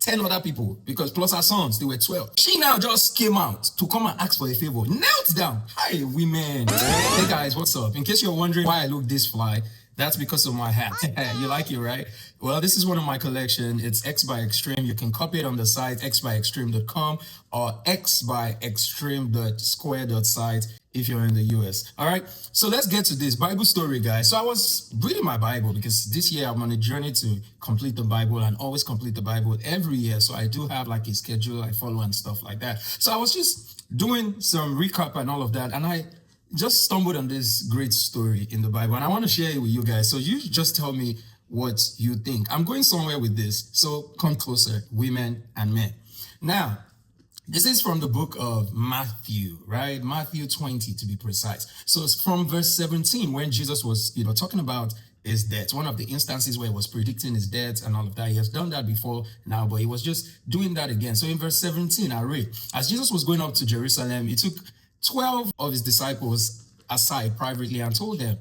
10 other people, because plus her sons, they were 12. She now just came out to come and ask for a favor, knelt down. Hi, women. Hey guys, what's up? In case you're wondering why I look this fly, that's because of my hat. You like it, right? Well, this is one of my collection. It's X by Xtreme. You can copy it on the site xbyxtreme.com or xbyxtreme.square.site if you're in the US. All right, so let's get to this Bible story, guys. So I was reading my Bible because this year I'm on a journey to complete the Bible and always complete the Bible every year. So I do have like a schedule I follow and stuff like that. So I was just doing some recap and all of that, and I just stumbled on this great story in the Bible, and I want to share it with you guys. So you just tell me what you think. I'm going somewhere with this, so come closer, women and men. Now, this is from the book of Matthew, right? Matthew 20 to be precise. So it's from verse 17 when Jesus was, talking about his death. One of the instances where he was predicting his death and all of that. He has done that before now, but he was just doing that again. So in verse 17, I read, as Jesus was going up to Jerusalem, he took 12 of his disciples aside privately and told them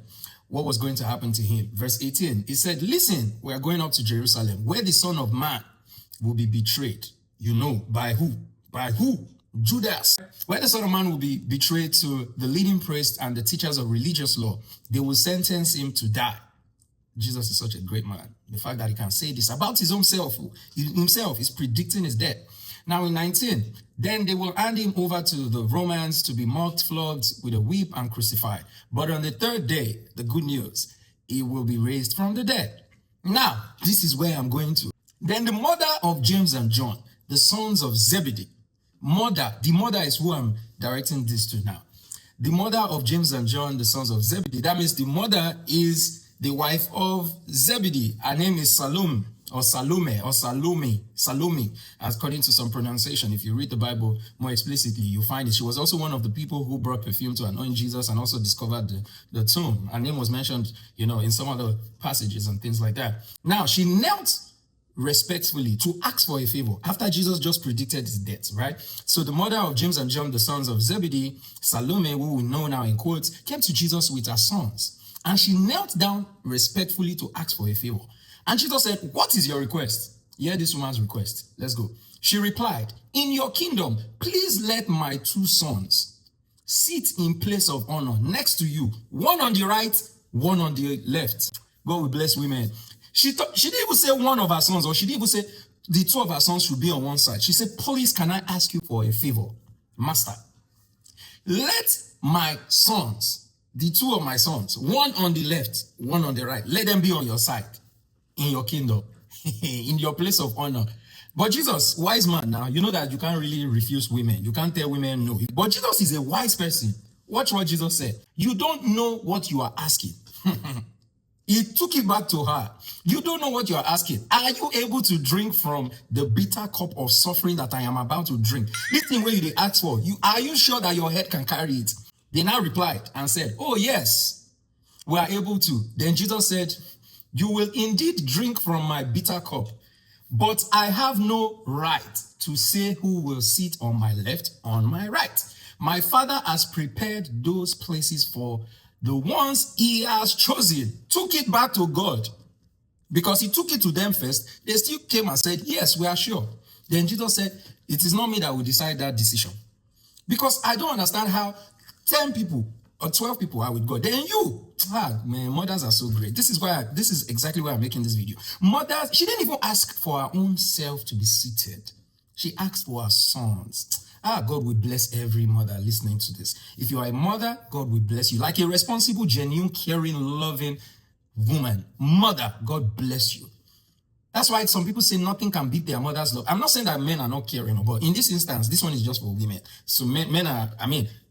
what was going to happen to him. Verse 18, he said, listen, we are going up to Jerusalem, where the Son of Man will be betrayed. You know, by who? By who? Judas. Where the Son of Man will be betrayed to the leading priests and the teachers of religious law. They will sentence him to die. Jesus is such a great man. The fact that he can say this about his own self, himself is predicting his death. Now in 19, then they will hand him over to the Romans to be mocked, flogged with a whip and crucified. But on the third day, the good news, he will be raised from the dead. Now, this is where I'm going to. Then the mother of James and John, the sons of Zebedee, the mother is who I'm directing this to now. The mother of James and John, the sons of Zebedee, that means the mother is the wife of Zebedee. Her name is Salome, according to some pronunciation. If you read the Bible more explicitly, you find it. She was also one of the people who brought perfume to anoint Jesus and also discovered the tomb. Her name was mentioned, in some other passages and things like that. Now, she knelt respectfully to ask for a favor after Jesus just predicted his death, right? So the mother of James and John, the sons of Zebedee, Salome, who we know now in quotes, came to Jesus with her sons, and she knelt down respectfully to ask for a favor. And Jesus said, what is your request? Hear this woman's request. Let's go. She replied, in your kingdom, please let my 2 sons sit in place of honor next to you, one on the right, one on the left. God will bless women. She didn't even say one of her sons, or she didn't even say the 2 of her sons should be on one side. She said, please, can I ask you for a favor? Master, let my sons, the 2 of my sons, one on the left, one on the right, let them be on your side. In your kingdom, in your place of honor. But Jesus, wise man now, you know that you can't really refuse women. You can't tell women no. But Jesus is a wise person. Watch what Jesus said. You don't know what you are asking. He took it back to her. You don't know what you are asking. Are you able to drink from the bitter cup of suffering that I am about to drink? This thing where you ask for, are you sure that your head can carry it? They now replied and said, oh yes, we are able to. Then Jesus said, you will indeed drink from my bitter cup, but I have no right to say who will sit on my left, on my right. My Father has prepared those places for the ones he has chosen. Took it back to God. Because he took it to them first, they still came and said, yes, we are sure. Then Jesus said, it is not me that will decide that decision. Because I don't understand how 10 people or 12 people are with God. Then you, man, mothers are so great. This is exactly why I'm making this video. Mothers, she didn't even ask for her own self to be seated. She asked for her sons. God will bless every mother listening to this. If you are a mother, God will bless you. Like a responsible, genuine, caring, loving woman. Mother, God bless you. That's why some people say nothing can beat their mother's love. I'm not saying that men are not caring, but in this instance, this one is just for women. So men are,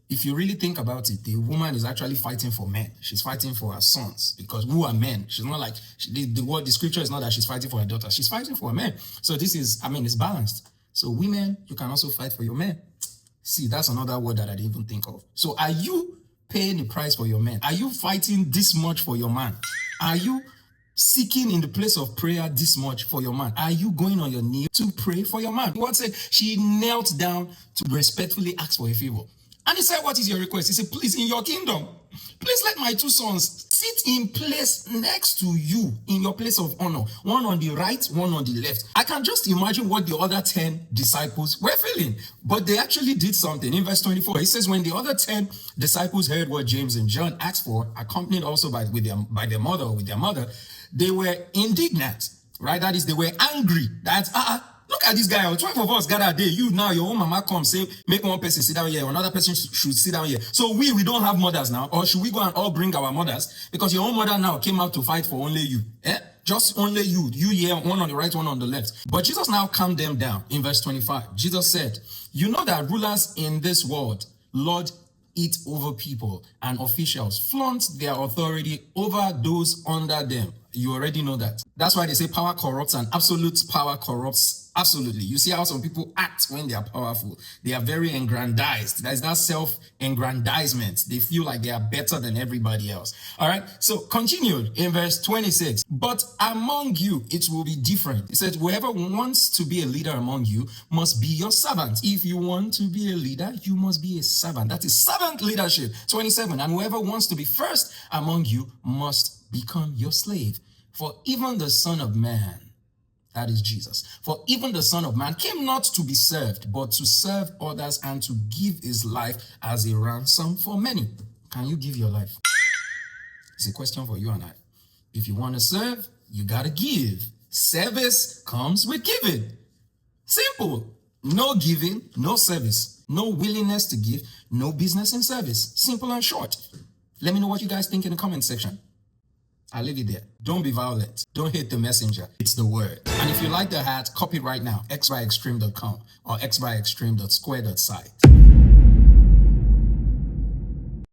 if you really think about it, the woman is actually fighting for men. She's fighting for her sons, because who are men? She's not like, the scripture is not that she's fighting for her daughter. She's fighting for her men. So this is, it's balanced. So women, you can also fight for your men. See, that's another word that I didn't even think of. So are you paying the price for your men? Are you fighting this much for your man? Are you seeking in the place of prayer this much for your man? Are you going on your knees to pray for your man? What said? She knelt down to respectfully ask for a favor. And he said, what is your request? He said, please, in your kingdom, please let my two sons sit in place next to you in your place of honor. One on the right, one on the left. I can just imagine what the other 10 disciples were feeling. But they actually did something. In verse 24, he says, when the other 10 disciples heard what James and John asked for, accompanied also by their mother, they were indignant, right? That is, they were angry. That, look at this guy. 12 of us gather there. You now, your own mama come say, make one person sit down here, another person should sit down here. So we don't have mothers now, or should we go and all bring our mothers? Because your own mother now came out to fight for only you. Just only you. You here, one on the right, one on the left. But Jesus now calmed them down in verse 25. Jesus said, you know that rulers in this world lord it over people, and officials flaunt their authority over those under them. You already know that. That's why they say power corrupts, and absolute power corrupts absolutely. You see how some people act when they are powerful. They are very aggrandized. There's that self-aggrandizement. They feel like they are better than everybody else. All right. So continued in verse 26. But among you, it will be different. It says, whoever wants to be a leader among you must be your servant. If you want to be a leader, you must be a servant. That is servant leadership. 27. And whoever wants to be first among you must become your slave. For even the Son of Man, that is Jesus, for even the Son of Man came not to be served, but to serve others and to give his life as a ransom for many. Can you give your life? It's a question for you and I. If you want to serve, you got to give. Service comes with giving. Simple. No giving, no service. No willingness to give, no business in service. Simple and short. Let me know what you guys think in the comment section. I'll leave it there. Don't be violent. Don't hate the messenger. It's the word. And if you like the hat, copy right now. xbyxtreme.com or xbyxtreme.square.site.